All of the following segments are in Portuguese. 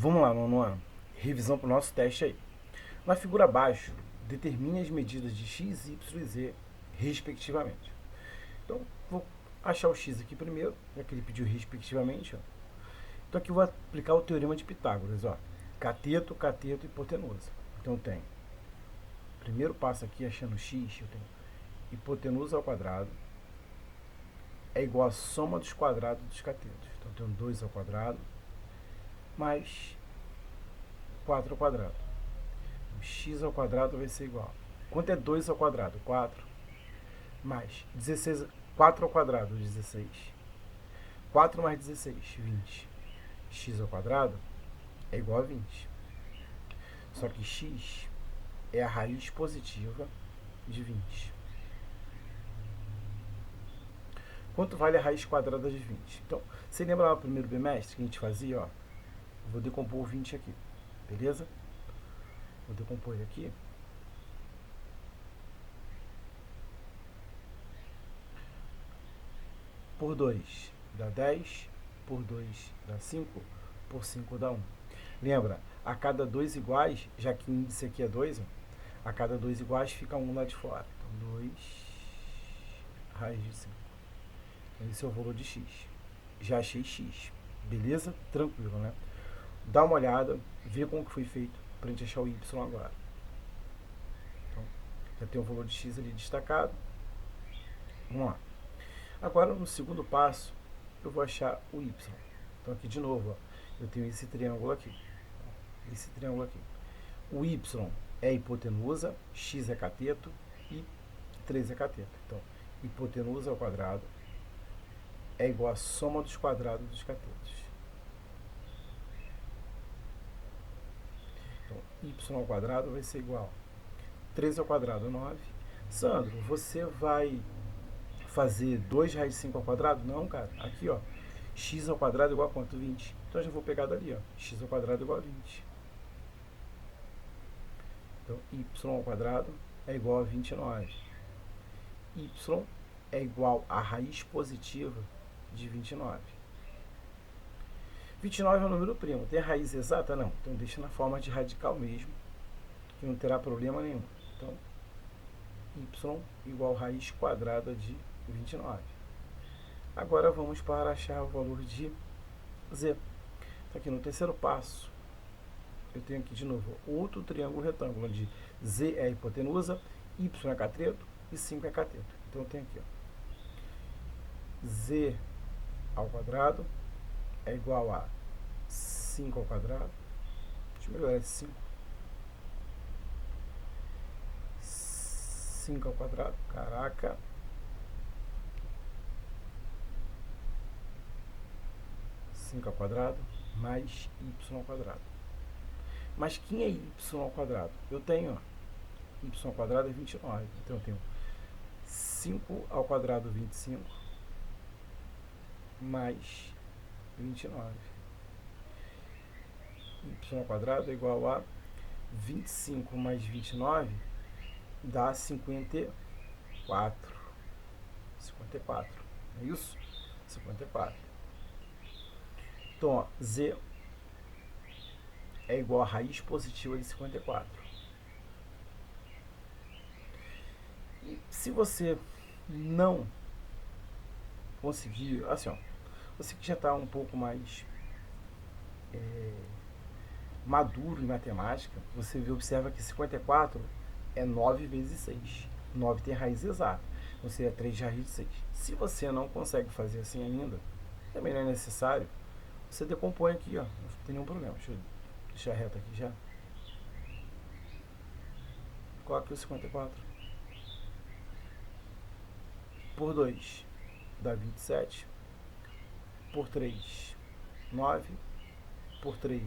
Vamos lá, nono ano. Revisão para o nosso teste aí. Na figura abaixo, determine as medidas de x, y e z, respectivamente. Então, vou achar o x aqui primeiro, já que ele pediu respectivamente. Ó. Então, aqui eu vou aplicar o teorema de Pitágoras. Ó. Cateto, cateto, hipotenusa. Então, eu tenho, primeiro passo aqui, achando x, eu tenho hipotenusa ao quadrado é igual a soma dos quadrados dos catetos. Então, eu tenho 2 ao quadrado mais 4 ao quadrado. X ao quadrado vai ser igual. Quanto é 2 ao quadrado? 4. Mais 16, 4 ao quadrado, 16. 4 mais 16, 20. X ao quadrado é igual a 20. Só que x é a raiz positiva de 20. Quanto vale a raiz quadrada de 20? Então, você lembra lá no primeiro bimestre que a gente fazia? Ó, vou decompor o 20 aqui, beleza? Vou decompor ele aqui. Por 2 dá 10, por 2 dá 5, por 5 dá 1. Lembra, a cada 2 iguais, já que o índice aqui é 2, a cada 2 iguais fica 1 lá de fora. Então, 2 raiz de 5. Esse é o valor de x. Já achei x. Beleza? Tranquilo, né? Dá uma olhada, vê como que foi feito para a gente achar o y agora. Então, já tem o valor de x ali destacado. Vamos lá. Agora, no segundo passo, eu vou achar o y. Então, aqui de novo, ó, eu tenho esse triângulo aqui. Esse triângulo aqui. O y é hipotenusa, x é cateto e 3 é cateto. Então, hipotenusa ao quadrado é igual a soma dos quadrados dos catetos. Então, y ao quadrado vai ser igual a 3 ao quadrado, 9. Sandro, você vai fazer 2 raiz de 5 ao quadrado? Não, cara. Aqui, ó, x ao quadrado é igual a quanto? 20. Então, eu já vou pegar dali, ó. X ao quadrado é igual a 20. Então, y ao quadrado é igual a 29. Y é igual a raiz positiva de 29. 29 é um número primo. Tem raiz exata? Não. Então, deixa na forma de radical mesmo, que não terá problema nenhum. Então, y igual a raiz quadrada de 29. Agora, vamos para achar o valor de z. Então, aqui no terceiro passo, eu tenho aqui de novo outro triângulo retângulo, onde z é a hipotenusa, y é cateto e 5 é cateto. Então, eu tenho aqui, ó, z ao quadrado é igual a 5 ao quadrado. Deixa eu melhorar esse 5. 5 ao quadrado, caraca. Ao quadrado mais y ao quadrado. Mas quem é y ao quadrado? Eu tenho, ó, y ao quadrado é 29. Então eu tenho 5 ao quadrado, 25, mais 29. Y ao quadrado é igual a 25 mais 29 dá 54. 54. É isso? 54. Então, ó, z é igual a raiz positiva de 54. E se você não conseguir, assim, ó, você que já está um pouco mais maduro em matemática, você observa que 54 é 9 vezes 6. 9 tem raiz exata, então seria 3 de raiz de 6. Se você não consegue fazer assim ainda, também não é necessário, você decompõe aqui, ó, não tem nenhum problema. Deixa eu deixar reto aqui já. Coloque o 54 por 2 dá 27, por 3, 9, por 3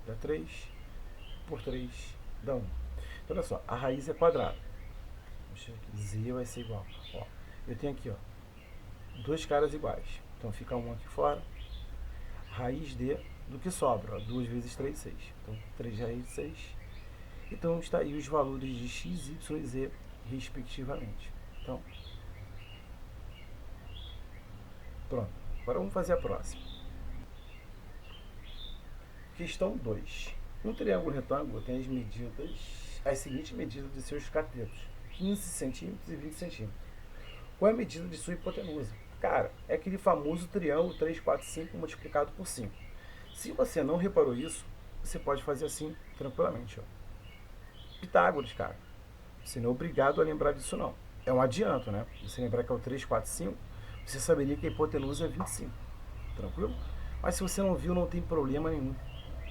dá 3, por 3 dá 1. Então, olha só, a raiz é quadrada. Z vai ser igual. Ó, eu tenho aqui, ó, dois caras iguais. Então, fica 1 aqui fora. Raiz do que sobra, ó, 2 vezes 3, 6. Então, 3 raiz de 6. Então, está aí os valores de x, y e z, respectivamente. Então, pronto. Agora vamos fazer a próxima. Questão 2. Um triângulo retângulo tem as seguintes medidas de seus catetos: 15 centímetros e 20 centímetros. Qual é a medida de sua hipotenusa? Cara, é aquele famoso triângulo 3, 4, 5 multiplicado por 5. Se você não reparou isso, você pode fazer assim tranquilamente. Ó. Pitágoras, cara. Você não é obrigado a lembrar disso, não. É um adianto, né? Você lembrar que é o 3, 4, 5, você saberia que a hipotenusa é 25. Tranquilo? Mas se você não viu, não tem problema nenhum.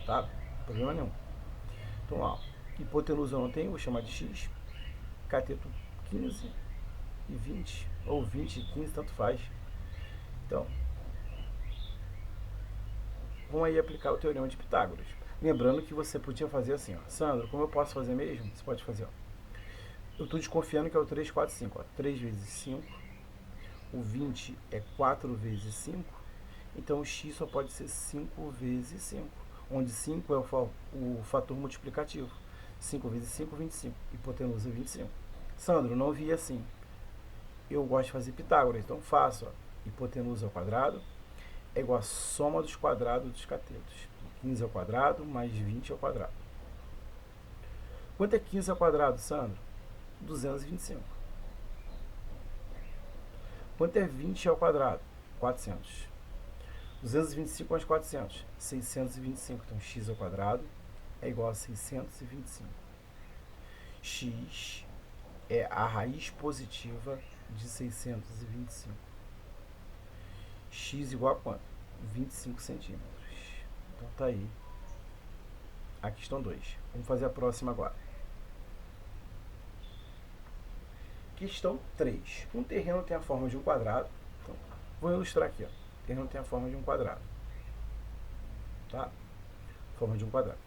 Tá? Problema nenhum. Então, ó, hipotenusa eu não tenho, vou chamar de x. Cateto 15 e 20. Ou 20 e 15, tanto faz. Então, vamos aí aplicar o teorema de Pitágoras. Lembrando que você podia fazer assim, ó. Sandro, como eu posso fazer mesmo? Você pode fazer, ó. Eu estou desconfiando que é o 3, 4, 5. Ó. 3 vezes 5. O 20 é 4 vezes 5. Então, o x só pode ser 5 vezes 5. Onde 5 é o fator multiplicativo. 5 vezes 5, 25. Hipotenusa, 25. Sandro, não vi assim. Eu gosto de fazer Pitágoras. Então, faço. Ó. Hipotenusa ao quadrado é igual a soma dos quadrados dos catetos. 15 ao quadrado mais 20 ao quadrado. Quanto é 15 ao quadrado, Sandro? 225. Quanto é 20 ao quadrado? 400. 225 mais 400, 625. Então, x ao quadrado é igual a 625. X é a raiz positiva de 625. X igual a quanto? 25 centímetros. Então, tá aí a questão 2. Vamos fazer a próxima agora. Questão 3. Um terreno tem a forma de um quadrado. Então, vou ilustrar aqui. Ó. O terreno tem a forma de um quadrado. Tá? Forma de um quadrado.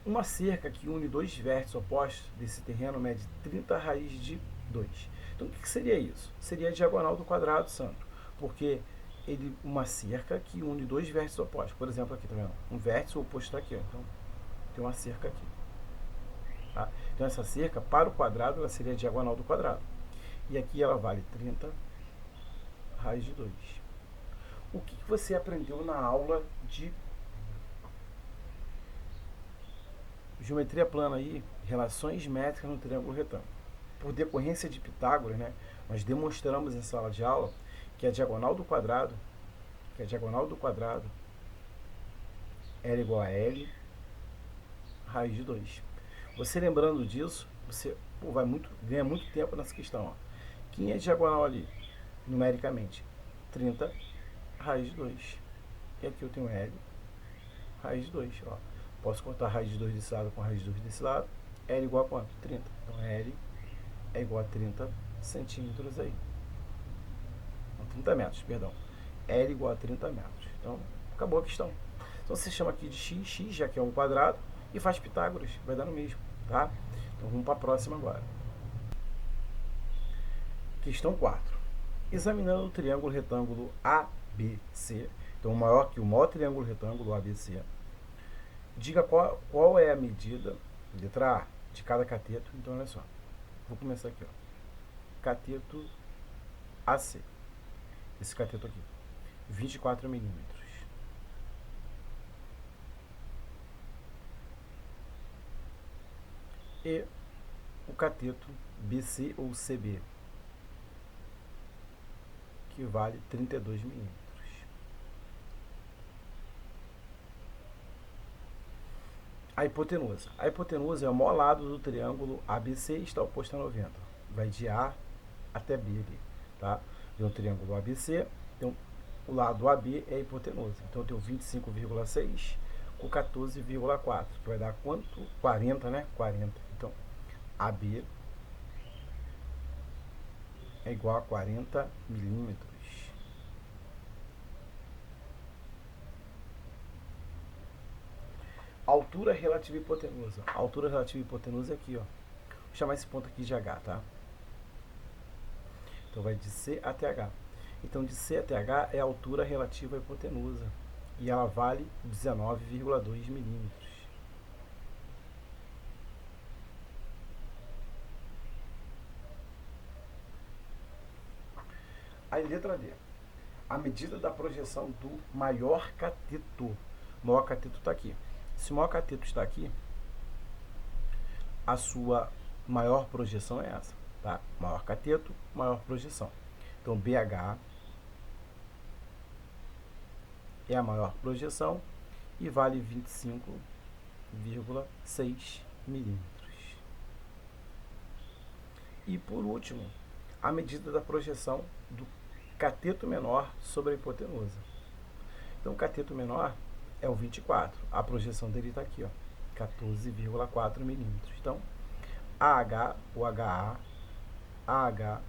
Uma cerca que une dois vértices opostos desse terreno mede 30 raiz de 2. Então, o que seria isso? Seria a diagonal do quadrado, Sandro. Porque uma cerca que une dois vértices opostos. Por exemplo, aqui, tá vendo? Um vértice oposto está aqui. Ó. Então, tem uma cerca aqui. Tá? Então, essa cerca, para o quadrado, ela seria a diagonal do quadrado. E aqui ela vale 30 raiz de 2. O que você aprendeu na aula de geometria plana aí, relações métricas no triângulo retângulo? Por decorrência de Pitágoras, né, nós demonstramos em sala de aula que a diagonal do quadrado, era igual a L raiz de 2. Você lembrando disso, você ganha muito tempo nessa questão. Ó. Quem é diagonal ali, numericamente? 30 raiz de 2. E aqui eu tenho L raiz de 2. Ó. Posso contar a raiz de 2 desse lado com a raiz de 2 desse lado. L igual a quanto? 30. Então, L é igual a 30 centímetros aí. Não, 30 metros, perdão. L igual a 30 metros. Então, acabou a questão. Então, você chama aqui de x, já que é um quadrado, e faz Pitágoras. Vai dar no mesmo, tá? Então, vamos para a próxima agora. Questão 4. Examinando o triângulo retângulo ABC, então maior que o maior triângulo retângulo ABC, diga qual é a medida, letra A, de cada cateto. Então, olha só. Vou começar aqui, ó. Cateto AC. Esse cateto aqui. 24 milímetros. E o cateto BC ou CB, que vale 32 milímetros. A hipotenusa. A hipotenusa é o maior lado do triângulo ABC e está oposto a 90. Vai de A até B ali, tá? Tem um triângulo ABC, então o lado AB é a hipotenusa. Então eu tenho 25,6 com 14,4, que vai dar quanto? 40, né? 40. Então, AB é igual a 40 milímetros. Altura relativa à hipotenusa. A altura relativa à hipotenusa é aqui, ó. Vou chamar esse ponto aqui de H, tá? Então vai de C até H. Então de C até H é a altura relativa à hipotenusa. E ela vale 19,2 milímetros. Aí letra D. A medida da projeção do maior cateto. o maior cateto está aqui. Se o maior cateto está aqui, a sua maior projeção é essa, tá? Maior cateto, maior projeção. Então, BH é a maior projeção e vale 25,6 milímetros. E por último, a medida da projeção do cateto menor sobre a hipotenusa. Então, o cateto menor é o 24. A projeção dele está aqui, ó, 14,4 milímetros. Então, AH, o HA, AH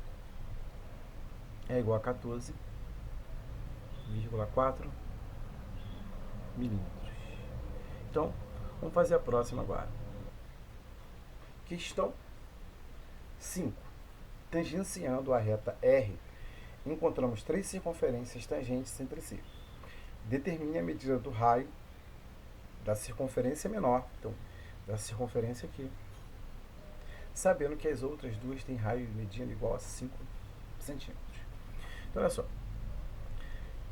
é igual a 14,4 milímetros. Então, vamos fazer a próxima agora. Questão 5. Tangenciando a reta R, encontramos 3 circunferências tangentes entre si. Determine a medida do raio da circunferência menor, então, da circunferência aqui, sabendo que as outras duas têm raio mediano igual a 5 centímetros. Então, olha só.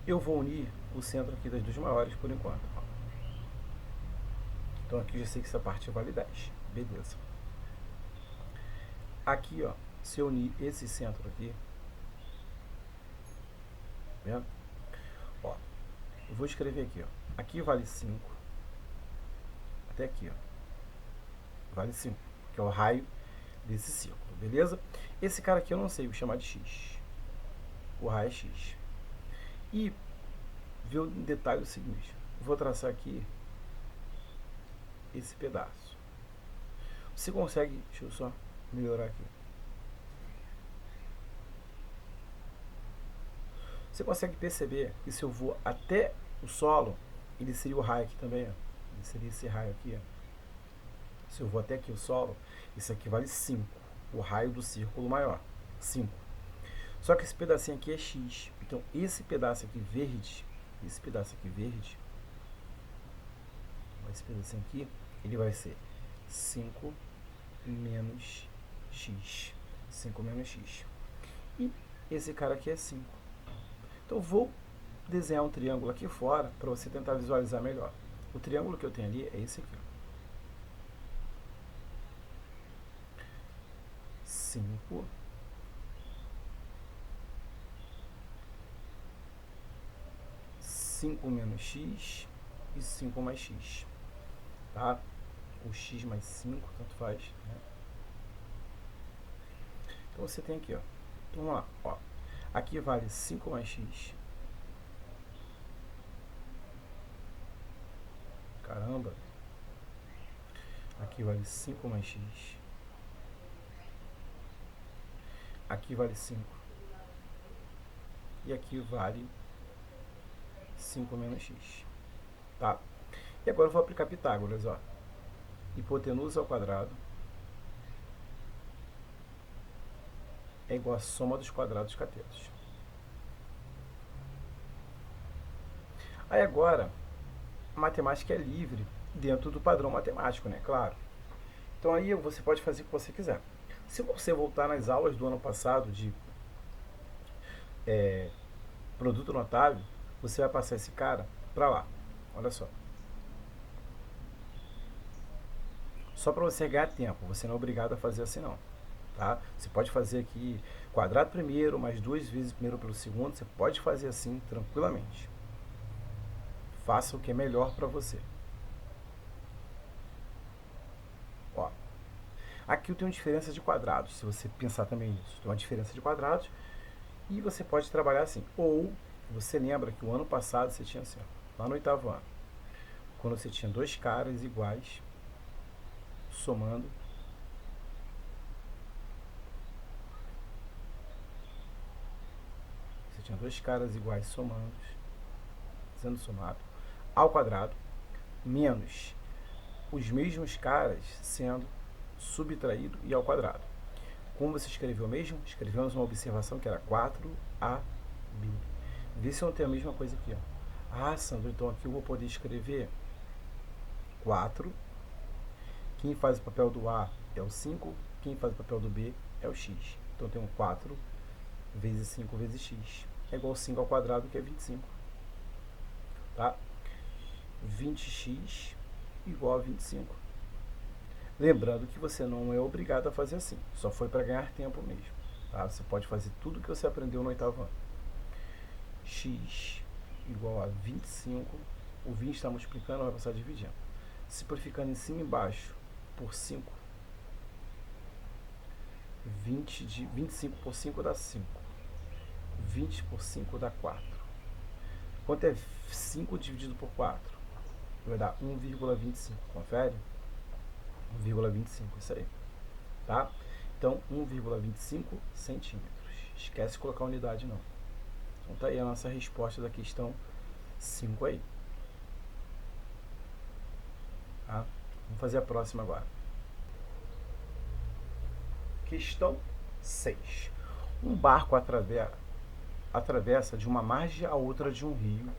Eu vou unir o centro aqui das duas maiores por enquanto. Então, aqui eu já sei que essa parte vale 10. Beleza. Aqui, ó, se eu unir esse centro aqui, tá vendo? Ó, eu vou escrever aqui, ó. Aqui vale 5. Até aqui, ó. Vale 5, que é o raio desse círculo, beleza? Esse cara aqui eu não sei, vou chamar de X. O raio é X. E ver o detalhe o seguinte. Vou traçar aqui esse pedaço. Você consegue, deixa eu só melhorar aqui. Você consegue perceber que se eu vou até o solo, ele seria o raio aqui também, ó. Ele seria esse raio aqui, ó. Se eu vou até aqui o solo, isso aqui vale 5. O raio do círculo maior, 5. Só que esse pedacinho aqui é X. Então, esse pedaço aqui verde, esse pedacinho aqui, ele vai ser 5 menos X. 5 menos X. E esse cara aqui é 5. Então, vou desenhar um triângulo aqui fora para você tentar visualizar melhor. O triângulo que eu tenho ali é esse aqui. 5 menos X e 5 mais X. Tá? O X mais 5, tanto faz. Né? Então, você tem aqui, ó. Então, vamos lá, ó. Aqui vale 5 mais X. Caramba. Aqui vale 5 mais X. Aqui vale 5. E aqui vale 5 menos X. Tá? E agora eu vou aplicar Pitágoras, ó. Hipotenusa ao quadrado é igual a soma dos quadrados dos catetos. Aí agora, a matemática é livre dentro do padrão matemático, né? Claro. Então aí você pode fazer o que você quiser. Se você voltar nas aulas do ano passado de produto notável, você vai passar esse cara para lá. Olha só. Só para você ganhar tempo, você não é obrigado a fazer assim não. Tá? Você pode fazer aqui quadrado primeiro, mais 2 vezes primeiro pelo segundo, você pode fazer assim tranquilamente. Faça o que é melhor para você. Ó, aqui eu tenho diferença de quadrados, se você pensar também nisso. Tem uma diferença de quadrados e você pode trabalhar assim. Ou você lembra que o ano passado você tinha assim, ó, lá no 8º ano, quando você tinha 2 caras iguais somando, você tinha 2 caras iguais somando, sendo somado ao quadrado, menos os mesmos caras sendo subtraído e ao quadrado. Como você escreveu mesmo? Escrevemos uma observação que era 4AB. Vê se eu não tenho a mesma coisa aqui, ó. Ah, Sandro, então aqui eu vou poder escrever 4. Quem faz o papel do A é o 5. Quem faz o papel do B é o X. Então eu tenho 4 vezes 5 vezes X. É igual a 5 ao quadrado, que é 25. Tá? 20x igual a 25. Lembrando que você não é obrigado a fazer assim, só foi para ganhar tempo mesmo. Tá? Você pode fazer tudo que você aprendeu no oitavo ano. X igual a 25, o 20 está multiplicando, vai passar dividindo. Simplificando em cima e embaixo por 5, 25 por 5 dá 5, 20 por 5 dá 4. Quanto é 5 dividido por 4? Vai dar 1,25, confere? 1,25, isso aí, tá? Então, 1,25 centímetros. Esquece de colocar unidade, não. Então, tá aí a nossa resposta da questão 5 aí. Tá? Vamos fazer a próxima agora. Questão 6. Um barco atravessa de uma margem a outra de um rio,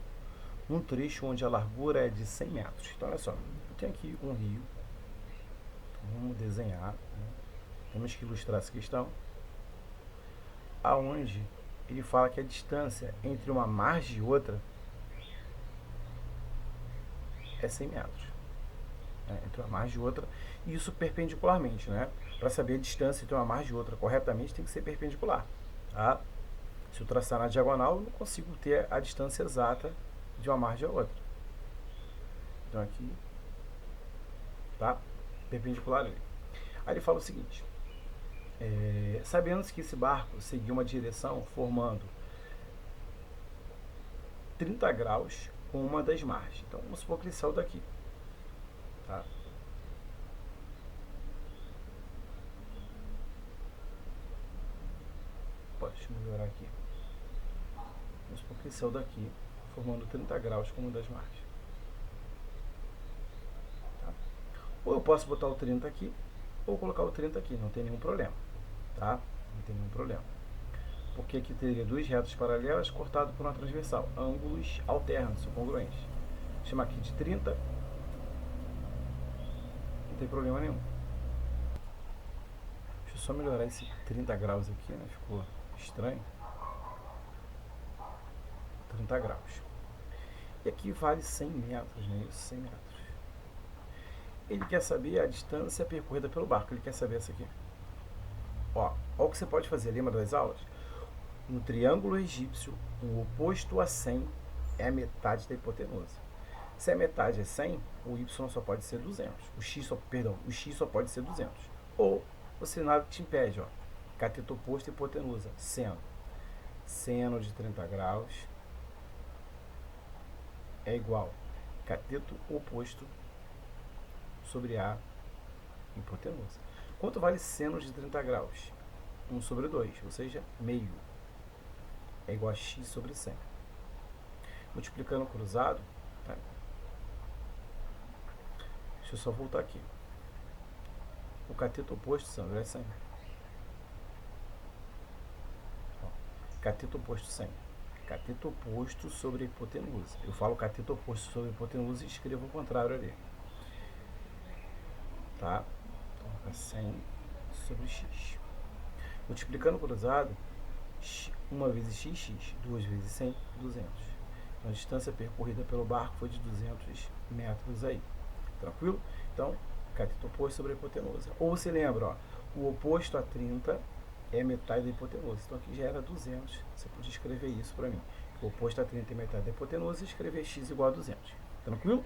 um trecho onde a largura é de 100 metros. Então, olha só, eu tenho aqui um rio. Então, vamos desenhar, né? Temos que ilustrar essa questão, aonde ele fala que a distância entre uma margem e outra é 100 metros. Entre uma margem e outra, e isso perpendicularmente, né? Para saber a distância entre uma margem e outra corretamente, tem que ser perpendicular. Tá? Se eu traçar na diagonal, eu não consigo ter a distância exata de uma margem a outra. Então aqui, tá? Perpendicular ali. Aí ele fala o seguinte: sabendo que esse barco seguia uma direção formando 30 graus com uma das margens. Então vamos supor que ele saiu daqui. Tá? Deixa eu melhorar aqui. Vamos supor que ele saiu daqui, formando 30 graus com uma das margens. Tá? Ou eu posso botar o 30 aqui, ou colocar o 30 aqui, não tem nenhum problema. Tá? Não tem nenhum problema. Porque aqui teria duas retas paralelas cortadas por uma transversal. Ângulos alternos, são congruentes. Vou chamar aqui de 30. Não tem problema nenhum. Deixa eu só melhorar esse 30 graus aqui, né? Ficou estranho. 30 graus. E aqui vale 100 metros, né? Isso, 100 metros. Ele quer saber a distância percorrida pelo barco. Ele quer saber essa aqui. Ó, o que você pode fazer, lembra das aulas? No triângulo egípcio, o oposto a 100 é a metade da hipotenusa. Se a metade é 100, o y só pode ser 200. O x só pode ser 200. Ou você nada te impede, ó. Cateto oposto e hipotenusa. Seno de 30 graus é igual cateto oposto sobre a hipotenusa. Quanto vale seno de 30 graus? 1 sobre 2, ou seja, meio. É igual a x sobre 100. Multiplicando cruzado, tá? Deixa eu só voltar aqui. O cateto oposto, Sandro, é 100. Ó, cateto oposto 100. Cateto oposto sobre a hipotenusa. Eu falo cateto oposto sobre a hipotenusa e escrevo o contrário ali. Tá? Então, fica 100 sobre x. Multiplicando cruzado, 1 vezes x, 2 vezes 100, 200. Então, a distância percorrida pelo barco foi de 200 metros aí. Tranquilo? Então, cateto oposto sobre a hipotenusa. Ou você lembra, ó, o oposto a 30 é metade da hipotenusa. Então, aqui já era 200. Você podia escrever isso para mim. O oposto a 30 é metade da hipotenusa e escrever x igual a 200. Tranquilo?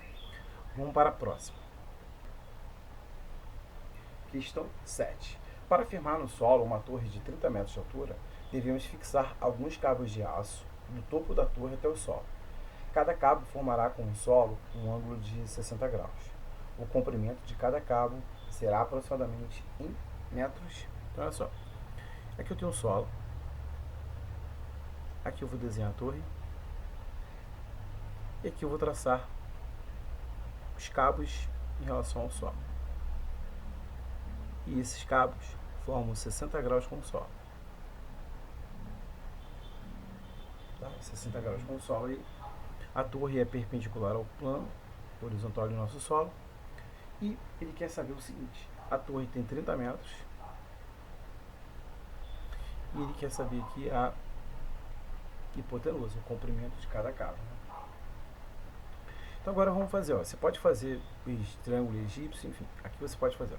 Vamos para a próxima. Questão 7. Para firmar no solo uma torre de 30 metros de altura, devemos fixar alguns cabos de aço do topo da torre até o solo. Cada cabo formará com o solo um ângulo de 60 graus. O comprimento de cada cabo será aproximadamente em metros. Então, olha só. Aqui eu tenho o solo. Aqui eu vou desenhar a torre. E aqui eu vou traçar os cabos em relação ao solo. E esses cabos formam 60 graus com o solo. Tá? 60 graus com o solo. E a torre é perpendicular ao plano horizontal do nosso solo. E ele quer saber o seguinte: a torre tem 30 metros. E ele quer saber aqui a hipotenusa, o comprimento de cada cabo. Então Então agora vamos fazer, ó, você pode fazer os triângulos egípcios, enfim, aqui você pode fazer.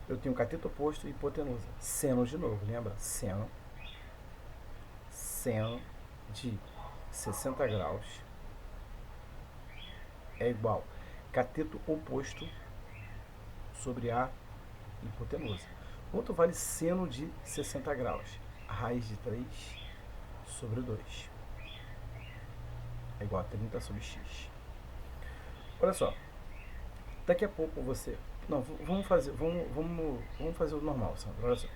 Eu tenho cateto oposto e hipotenusa. Seno de novo, lembra? Seno de 60 graus é igual cateto oposto sobre a hipotenusa. Quanto vale seno de 60 graus? A raiz de 3 sobre 2 é igual a 30 sobre x. Olha só, daqui a pouco você... Não, vamos fazer o normal, Sandro. Olha só.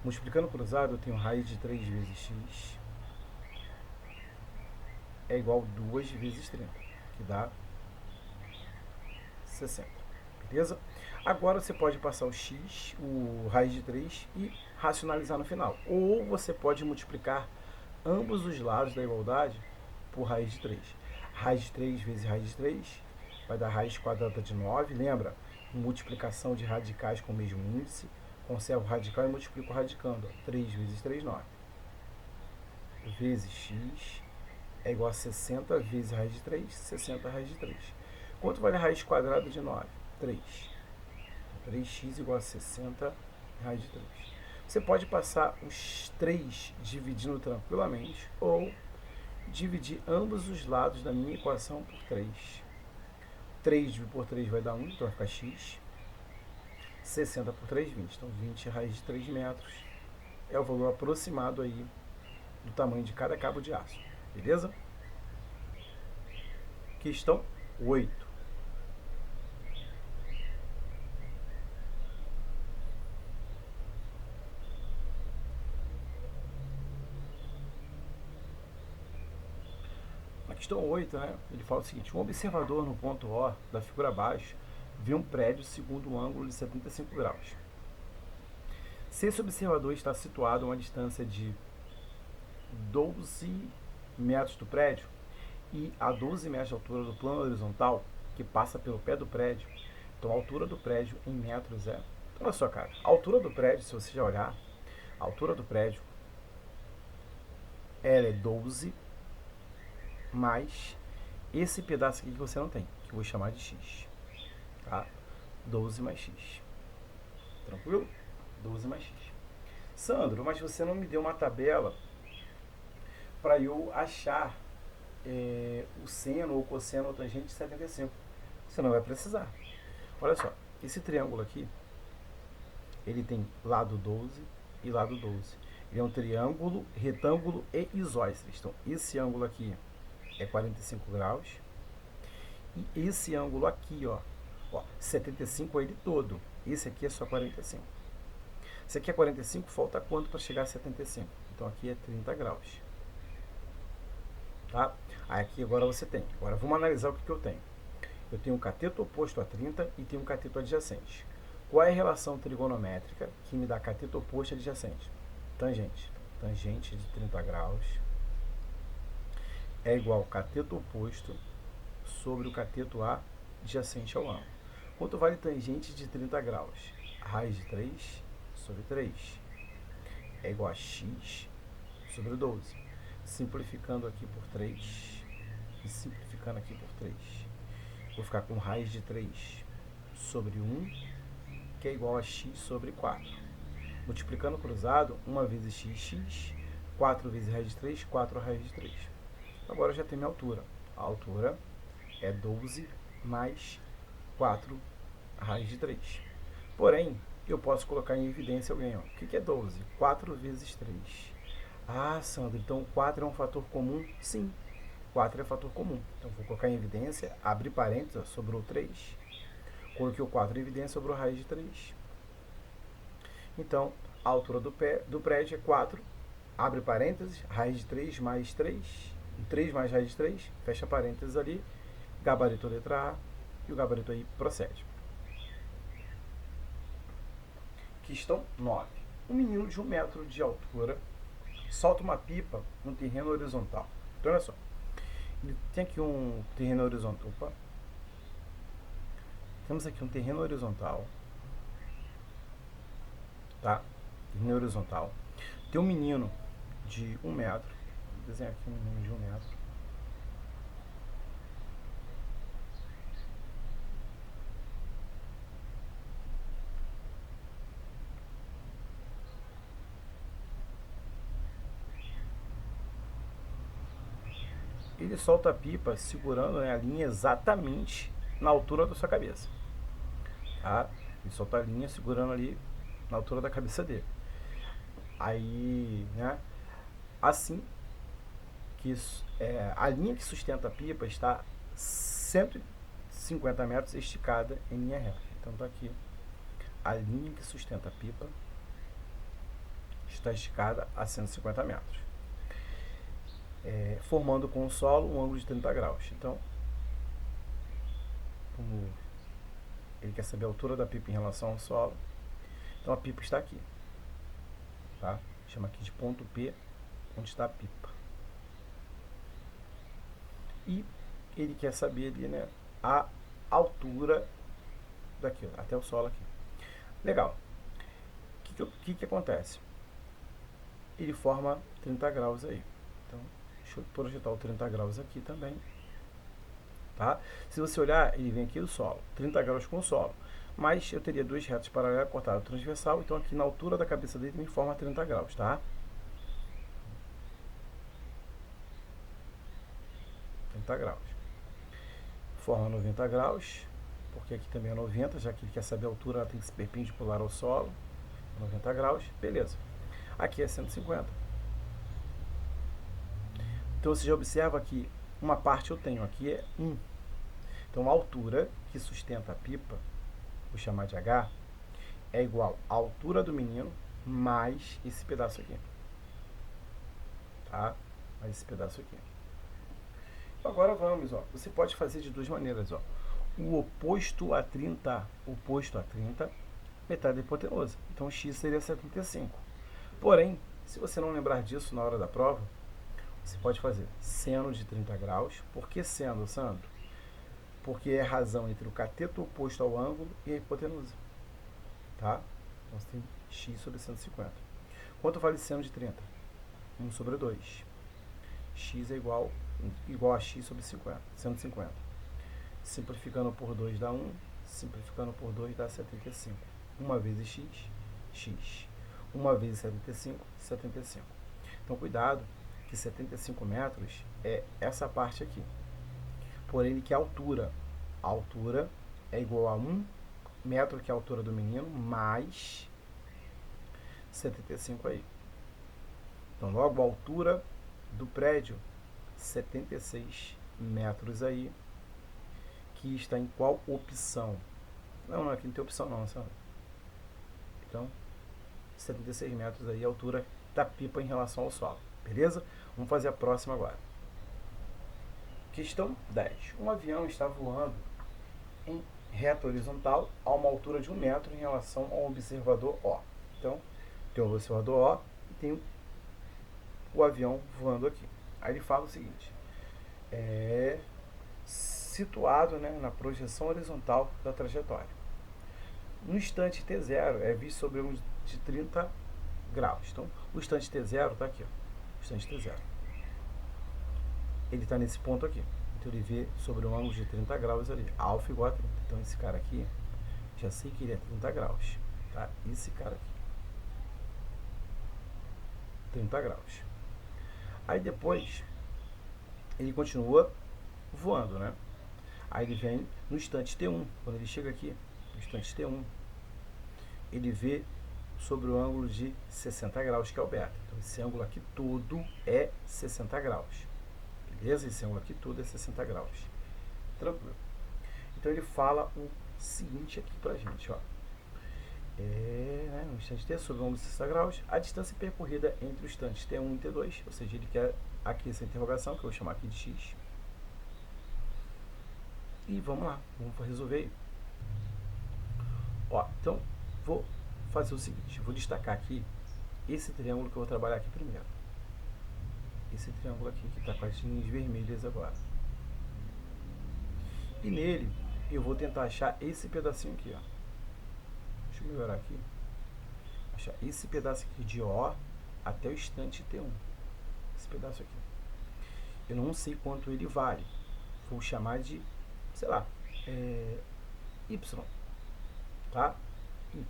Multiplicando cruzado, eu tenho raiz de 3 vezes x é igual a 2 vezes 30, que dá 60. Beleza? Agora você pode passar o x, o raiz de 3, e racionalizar no final. Ou você pode multiplicar ambos os lados da igualdade por raiz de 3. Raiz de 3 vezes raiz de 3 vai dar raiz quadrada de 9. Lembra? Multiplicação de radicais com o mesmo índice. Conservo o radical e multiplico radicando. 3 vezes 3, 9. Vezes x é igual a 60 vezes raiz de 3, 60 raiz de 3. Quanto vale a raiz quadrada de 9? 3. 3x igual a 60 raiz de 3. Você pode passar os 3 dividindo tranquilamente ou dividir ambos os lados da minha equação por 3. 3 dividido por 3 vai dar 1, então vai ficar x. 60 por 3, 20. Então 20 raiz de 3 metros é o valor aproximado aí do tamanho de cada cabo de aço. Beleza? Questão 8. Na questão 8, né, ele fala o seguinte: um observador no ponto O da figura abaixo vê um prédio segundo um ângulo de 75 graus. Se esse observador está situado a uma distância de 12 metros do prédio e a 12 metros de altura do plano horizontal, que passa pelo pé do prédio, então a altura do prédio em metros é... Então, olha só, cara, a altura do prédio, se você já olhar, a altura do prédio, ela é 12 mais esse pedaço aqui que você não tem, que eu vou chamar de x, tá? 12 mais x. Tranquilo? 12 mais x. Sandro, mas você não me deu uma tabela para eu achar o seno ou cosseno ou tangente de 75. Você não vai precisar. Olha só, esse triângulo aqui, ele tem lado 12 e lado 12. Ele é um triângulo, retângulo e isósceles. Então, esse ângulo aqui é 45 graus. E esse ângulo aqui, ó 75 é ele todo. Esse aqui é só 45. Esse aqui é 45, falta quanto para chegar a 75? Então, aqui é 30 graus. Tá? Aí aqui agora você tem. Agora vamos analisar o que eu tenho. Eu tenho um cateto oposto a 30 e tenho um cateto adjacente. Qual é a relação trigonométrica que me dá cateto oposto e adjacente? Tangente. Tangente de 30 graus é igual ao cateto oposto sobre o cateto adjacente ao ângulo. Quanto vale tangente de 30 graus? A raiz de 3 sobre 3 é igual a x sobre 12. Simplificando aqui por 3 e simplificando aqui por 3, vou ficar com raiz de 3 sobre 1, que é igual a x sobre 4. Multiplicando cruzado, 1 vezes x, 4 vezes raiz de 3, 4 raiz de 3. Agora eu já tenho minha altura. A altura é 12 mais 4 raiz de 3. Porém, eu posso colocar em evidência alguém. Ó. O que é 12? 4 vezes 3. Ah, Sandro, então 4 é um fator comum? Sim, 4 é fator comum. Então, vou colocar em evidência, abre parênteses, ó, sobrou 3. Coloquei o 4 em evidência, sobrou raiz de 3. Então, a altura do prédio é 4, abre parênteses, raiz de 3 mais 3, 3 mais raiz de 3, fecha parênteses ali, gabarito letra A, e o gabarito aí procede. Questão 9. Um menino de 1 metro de altura solta uma pipa no terreno horizontal. Então, olha só. Ele tem aqui um terreno horizontal. Opa. Temos aqui um terreno horizontal. Tá? Terreno horizontal. Tem um menino de 1 metro. Vou desenhar aqui um menino de 1 metro. ele solta a pipa segurando, né, a linha exatamente na altura da sua cabeça. Tá? Ele solta a linha segurando ali na altura da cabeça dele. Aí, né, assim que a linha que sustenta a pipa está 150 metros esticada em linha reta. Então tá aqui. A linha que sustenta a pipa está esticada a 150 metros. Formando com o solo um ângulo de 30 graus. Então, como ele quer saber a altura da pipa em relação ao solo, então a pipa está aqui. Tá? Chama aqui de ponto P, onde está a pipa. E ele quer saber ali, né, a altura daqui, até o solo aqui. Legal. O que acontece? Ele forma 30 graus aí. Então, deixa eu projetar o 30 graus aqui também. Tá? Se você olhar, ele vem aqui do solo, 30 graus com o solo. Mas eu teria duas retas paralelas cortadas transversal, então aqui na altura da cabeça dele me forma 30 graus, tá? 30 graus. Forma 90 graus, porque aqui também é 90, já que ele quer saber a altura, ela tem que ser perpendicular ao solo. 90 graus, beleza. Aqui é 150. Então você já observa que uma parte eu tenho, aqui é 1. Então a altura que sustenta a pipa, vou chamar de H, é igual à altura do menino mais esse pedaço aqui. Tá? Mais esse pedaço aqui. Agora vamos, ó. Você pode fazer de duas maneiras, ó. O oposto a 30, metade da hipotenusa. Então x seria 75. Porém, se você não lembrar disso na hora da prova, você pode fazer seno de 30 graus. Por que seno, Sandro? Porque é a razão entre o cateto oposto ao ângulo e a hipotenusa. Tá? Então você tem x sobre 150. Quanto vale seno de 30? 1 sobre 2. X é igual a x sobre 150. Simplificando por 2 dá 1. Simplificando por 2 dá 75. 1 vezes x, x. 1 vezes 75, 75. Então cuidado que 75 metros é essa parte aqui. Porém, que é a altura. A altura é igual a 1 metro, que é a altura do menino, mais 75 aí. Então, logo, a altura do prédio, 76 metros aí, que está em qual opção? Não, aqui não tem opção não, sabe? Então, 76 metros aí, a altura da pipa em relação ao solo. Beleza? Vamos fazer a próxima agora. Questão 10. Um avião está voando em reta horizontal a uma altura de 1 metro em relação ao observador O. Então, tem o observador O e tem o avião voando aqui. Aí ele fala o seguinte: situado, né, na projeção horizontal da trajetória. No instante T0 é visto sobre um de 30 graus. Então, o instante T0 está aqui. Ó. O instante T0. Ele está nesse ponto aqui. Então, ele vê sobre um ângulo de 30 graus ali. Alfa igual a 30. Então, esse cara aqui, já sei que ele é 30 graus. Tá? Esse cara aqui. 30 graus. Aí, depois, ele continua voando, né? Aí, ele vem no instante T1. Quando ele chega aqui, no instante T1, ele vê sobre o ângulo de 60 graus, que é o beta. Então, esse ângulo aqui todo é 60 graus. Beleza? Esse ângulo aqui todo é 60 graus. Tranquilo. Então, ele fala o seguinte aqui pra gente, ó. No instante T, sobre o ângulo de 60 graus, a distância percorrida entre os instantes T1 e T2, ou seja, ele quer aqui essa interrogação, que eu vou chamar aqui de x. E vamos lá, vamos resolver aí. Ó, então, vou fazer o seguinte, vou destacar aqui esse triângulo que eu vou trabalhar aqui primeiro. Esse triângulo aqui, que está com as linhas vermelhas agora. E nele, eu vou tentar achar esse pedacinho aqui, ó. Deixa eu melhorar aqui. Achar esse pedaço aqui de O até o instante T1. Esse pedaço aqui. Eu não sei quanto ele vale. Vou chamar de, sei lá, Y. Tá? Y.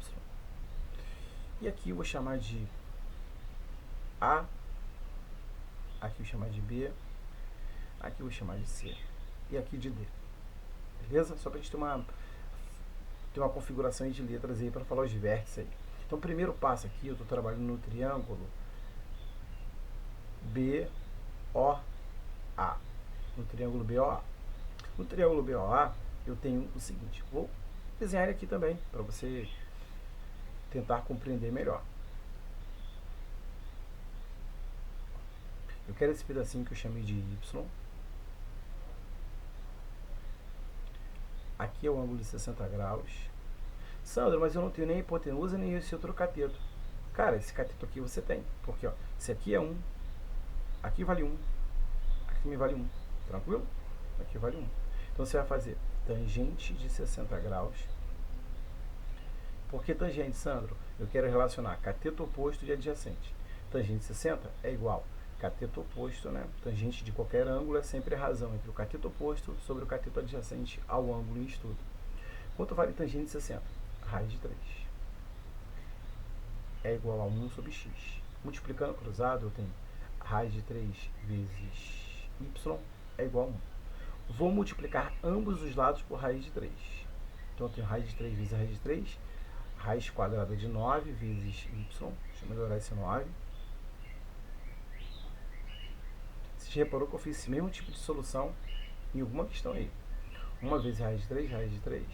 E aqui eu vou chamar de A. Aqui eu vou chamar de B. Aqui eu vou chamar de C. E aqui de D. Beleza? Só para a gente ter uma configuração de letras aí para falar os vértices aí. Então, o primeiro passo aqui, eu estou trabalhando no triângulo BOA. No triângulo BOA. No triângulo BOA, eu tenho o seguinte. Vou desenhar ele aqui também, para você tentar compreender melhor. Eu quero esse pedacinho que eu chamei de Y. Aqui é o ângulo de 60 graus. Sandro, mas eu não tenho nem a hipotenusa nem esse outro cateto. Cara, esse cateto aqui você tem. Porque, ó, esse aqui é 1. Aqui vale 1. Aqui também vale 1. Tranquilo? Aqui vale 1. Então você vai fazer tangente de 60 graus. Por que tangente, Sandro? Eu quero relacionar cateto oposto de adjacente. Tangente de 60 é igual cateto oposto, né? Tangente de qualquer ângulo é sempre a razão entre o cateto oposto sobre o cateto adjacente ao ângulo em estudo. Quanto vale tangente de 60? Raiz de 3 é igual a 1 sobre x. Multiplicando cruzado, eu tenho raiz de 3 vezes y é igual a 1. Vou multiplicar ambos os lados por raiz de 3. Então, eu tenho raiz de 3 vezes raiz de 3, raiz quadrada de 9 vezes y. Deixa eu melhorar esse 9. Você reparou que eu fiz esse mesmo tipo de solução em alguma questão aí. 1 vezes raiz de 3, raiz de 3.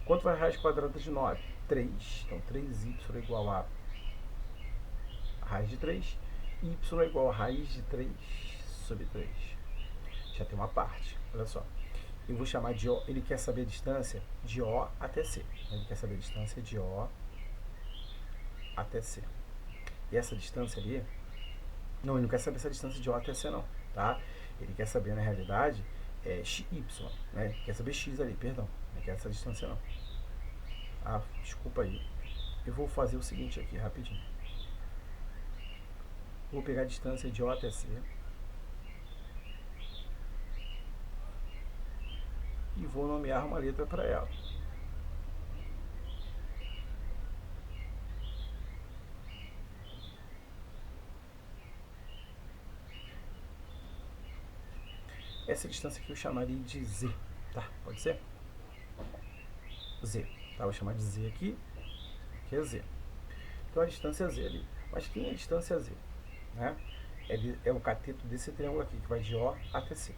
Quanto vai raiz quadrada de 9? 3. Então, 3y é igual a raiz de 3. Y é igual a raiz de 3 sobre 3. Já tem uma parte. Olha só. Eu vou chamar de O. Ele quer saber a distância de O até C. Ele quer saber a distância de O até C. E essa distância ali... Não, ele não quer saber essa distância de O até C, não. Tá? Ele quer saber, na realidade, y. Né? Ele quer saber x ali, perdão. Não quer essa distância, não. Ah, desculpa aí. Eu vou fazer o seguinte aqui, rapidinho. Vou pegar a distância de O até C. E vou nomear uma letra para ela. Essa distância aqui eu chamaria de Z, tá? Pode ser? Z, tá? Vou chamar de Z aqui, que é Z. Então a distância é Z ali. Mas quem é a distância Z? Né? É o cateto desse triângulo aqui, que vai de O até C.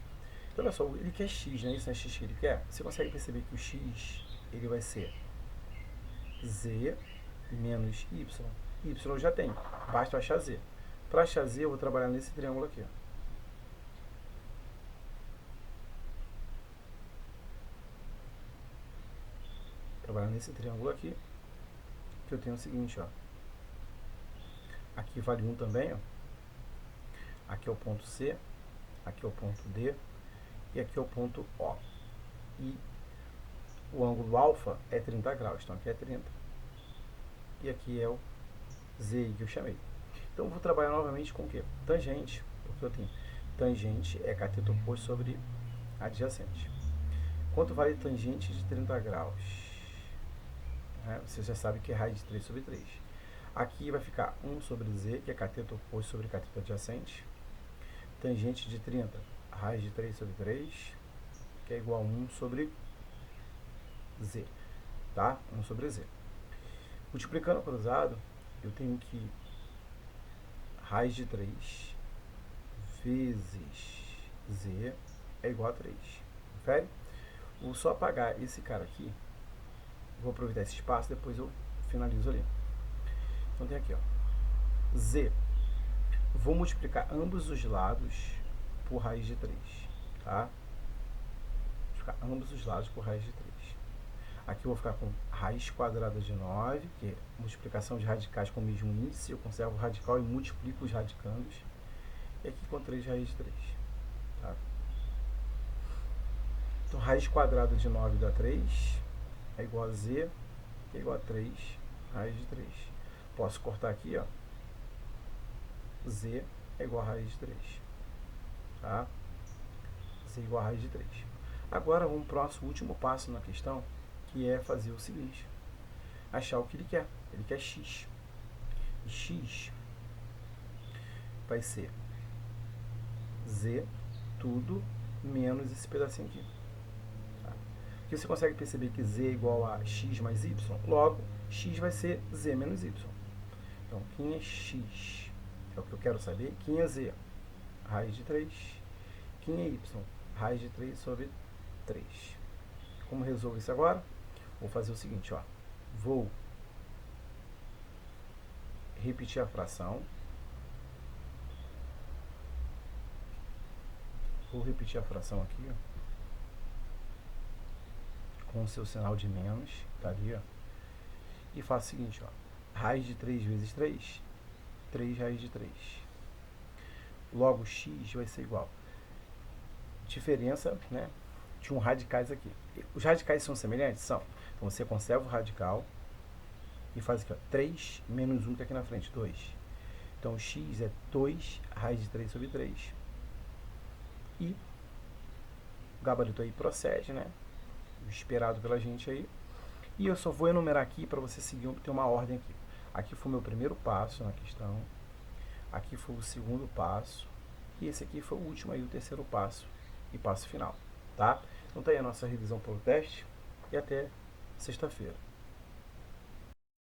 Então olha só, ele quer x, né? Isso não é x que ele quer? Você consegue perceber que o x, ele vai ser Z menos Y. Y eu já tenho, basta eu achar Z. Para achar Z, eu vou trabalhar nesse triângulo aqui, ó. Trabalhar nesse triângulo aqui, que eu tenho o seguinte, ó. Aqui vale 1 também, ó. Aqui é o ponto C, aqui é o ponto D e aqui é o ponto O. E o ângulo alfa é 30 graus, então aqui é 30. E aqui é o Z que eu chamei. Então eu vou trabalhar novamente com o quê? Tangente, porque eu tenho tangente é cateto oposto sobre adjacente. Quanto vale tangente de 30 graus? Você já sabe que é raiz de 3 sobre 3. Aqui vai ficar 1 sobre Z, que é cateto oposto sobre cateto adjacente. Tangente de 30, raiz de 3 sobre 3, que é igual a 1 sobre Z. Tá? 1 sobre Z. Multiplicando cruzado, eu tenho que raiz de 3 vezes Z é igual a 3. Confere? Vou só apagar esse cara aqui. Vou aproveitar esse espaço, depois eu finalizo ali. Então tem aqui, ó, Z. Vou multiplicar ambos os lados por raiz de 3, tá? Multiplicar ambos os lados por raiz de 3. Aqui eu vou ficar com raiz quadrada de 9, que é multiplicação de radicais com o mesmo índice. Eu conservo o radical e multiplico os radicandos. E aqui com 3 raiz de 3, tá? Então, raiz quadrada de 9 dá 3. É igual a Z, que é igual a 3 raiz de 3. Posso cortar aqui, ó. Z é igual a raiz de 3. Tá? Z é igual a raiz de 3. Agora vamos para o nosso último passo na questão, que é fazer o seguinte. Achar o que ele quer. Ele quer x. E x vai ser Z tudo menos esse pedacinho aqui. Tá? Aqui você consegue perceber que z é igual a x mais y, logo, x vai ser z menos y. Então, quem é x? É o que eu quero saber. Quem é z? Raiz de 3. Quem é y? Raiz de 3 sobre 3. Como resolvo isso agora? Vou fazer o seguinte, ó. Vou repetir a fração. Vou repetir a fração aqui, ó, com o seu sinal de menos, tá ali, ó. E faço o seguinte, ó. Raiz de 3 vezes 3, 3 raiz de 3. Logo, x vai ser igual. Diferença, né, de radicais aqui. Os radicais são semelhantes? São. Então, você conserva o radical e faz aqui, ó, 3 menos 1 que aqui na frente, 2. Então, x é 2 raiz de 3 sobre 3. E o gabarito aí procede, né? O esperado pela gente aí. E eu só vou enumerar aqui para você seguir, ter uma ordem aqui. Aqui foi o meu primeiro passo na questão. Aqui foi o segundo passo. E esse aqui foi o último aí, o terceiro passo e passo final, tá? Então tá aí a nossa revisão pelo teste e até sexta-feira.